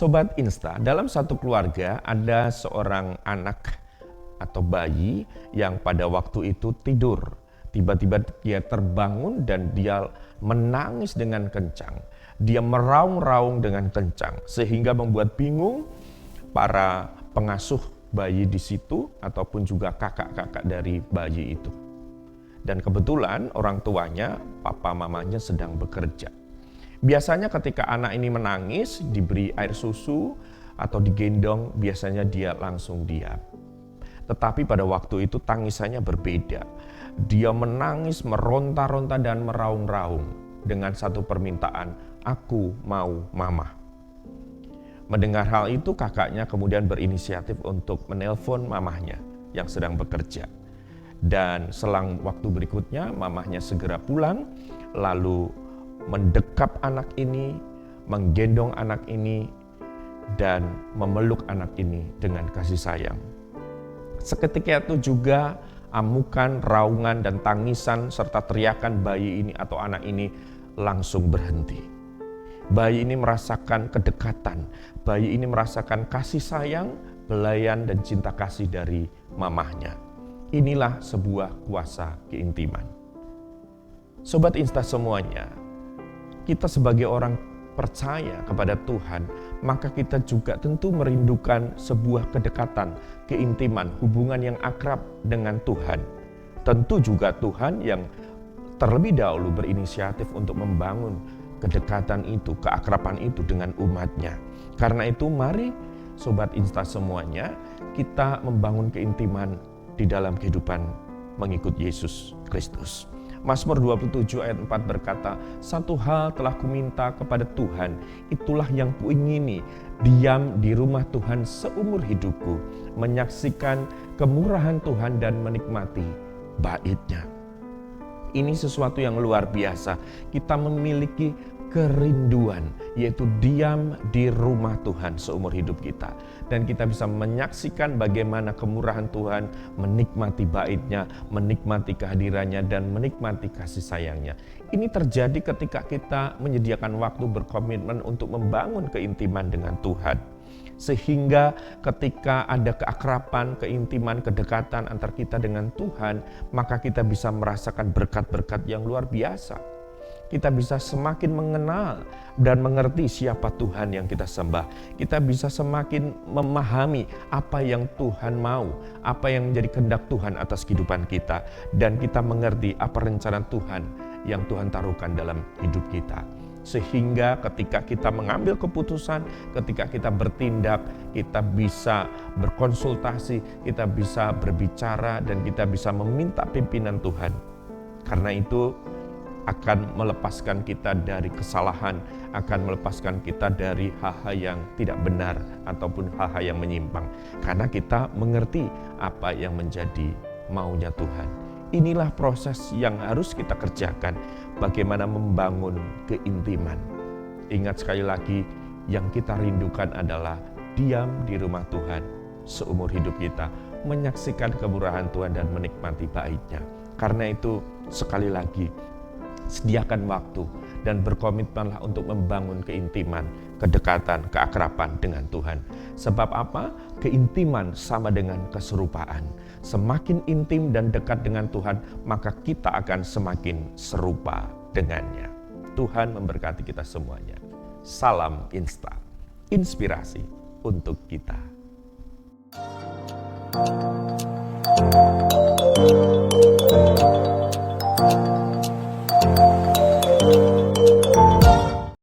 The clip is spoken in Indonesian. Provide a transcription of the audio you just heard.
Sobat Insta, dalam satu keluarga ada seorang anak atau bayi yang pada waktu itu tidur. Tiba-tiba dia terbangun dan dia menangis dengan kencang. Dia meraung-raung dengan kencang sehingga membuat bingung para pengasuh bayi di situ ataupun juga kakak-kakak dari bayi itu. Dan kebetulan orang tuanya, papa mamanya sedang bekerja. Biasanya ketika anak ini menangis, diberi air susu atau digendong, biasanya dia langsung diam. Tetapi pada waktu itu tangisannya berbeda. Dia menangis, meronta-ronta dan meraung-raung dengan satu permintaan, "Aku mau mama." Mendengar hal itu, kakaknya kemudian berinisiatif untuk menelpon mamahnya yang sedang bekerja. Dan selang waktu berikutnya, mamahnya segera pulang, lalu mendekap anak ini, menggendong anak ini, dan memeluk anak ini dengan kasih sayang. Seketika itu juga amukan, raungan, dan tangisan serta teriakan bayi ini atau anak ini langsung berhenti. Bayi ini merasakan kedekatan, bayi ini merasakan kasih sayang, belayan, dan cinta kasih dari mamahnya. Inilah sebuah kuasa keintiman. Sobat Insta semuanya, kita sebagai orang percaya kepada Tuhan, maka kita juga tentu merindukan sebuah kedekatan, keintiman, hubungan yang akrab dengan Tuhan. Tentu juga Tuhan yang terlebih dahulu berinisiatif untuk membangun kedekatan itu, keakraban itu dengan umatnya. Karena itu mari Sobat Insta semuanya, kita membangun keintiman di dalam kehidupan mengikut Yesus Kristus. Mazmur 27 ayat 4 berkata, "Satu hal telah kuminta kepada Tuhan, itulah yang kuingini, diam di rumah Tuhan seumur hidupku, menyaksikan kemurahan Tuhan dan menikmati bait-Nya." Ini sesuatu yang luar biasa. Kita memiliki kerinduan, yaitu diam di rumah Tuhan seumur hidup kita. Dan kita bisa menyaksikan bagaimana kemurahan Tuhan, menikmati bait-Nya, menikmati kehadirannya, dan menikmati kasih sayangnya. Ini terjadi ketika kita menyediakan waktu berkomitmen untuk membangun keintiman dengan Tuhan. Sehingga ketika ada keakraban, keintiman, kedekatan antar kita dengan Tuhan, maka kita bisa merasakan berkat-berkat yang luar biasa. Kita bisa semakin mengenal dan mengerti siapa Tuhan yang kita sembah. Kita bisa semakin memahami apa yang Tuhan mau, apa yang menjadi kehendak Tuhan atas kehidupan kita. Dan kita mengerti apa rencana Tuhan yang Tuhan taruhkan dalam hidup kita. Sehingga ketika kita mengambil keputusan, ketika kita bertindak, kita bisa berkonsultasi, kita bisa berbicara, dan kita bisa meminta pimpinan Tuhan. Karena itu akan melepaskan kita dari kesalahan, akan melepaskan kita dari hal-hal yang tidak benar ataupun hal-hal yang menyimpang. Karena kita mengerti apa yang menjadi maunya Tuhan. Inilah proses yang harus kita kerjakan, bagaimana membangun keintiman. Ingat sekali lagi, yang kita rindukan adalah diam di rumah Tuhan seumur hidup kita, menyaksikan kemurahan Tuhan dan menikmati bait-Nya. Karena itu sekali lagi, sediakan waktu dan berkomitmenlah untuk membangun keintiman, kedekatan, keakraban dengan Tuhan. Sebab apa? Keintiman sama dengan keserupaan. Semakin intim dan dekat dengan Tuhan, maka kita akan semakin serupa dengannya. Tuhan memberkati kita semuanya. Salam Insta, inspirasi untuk kita.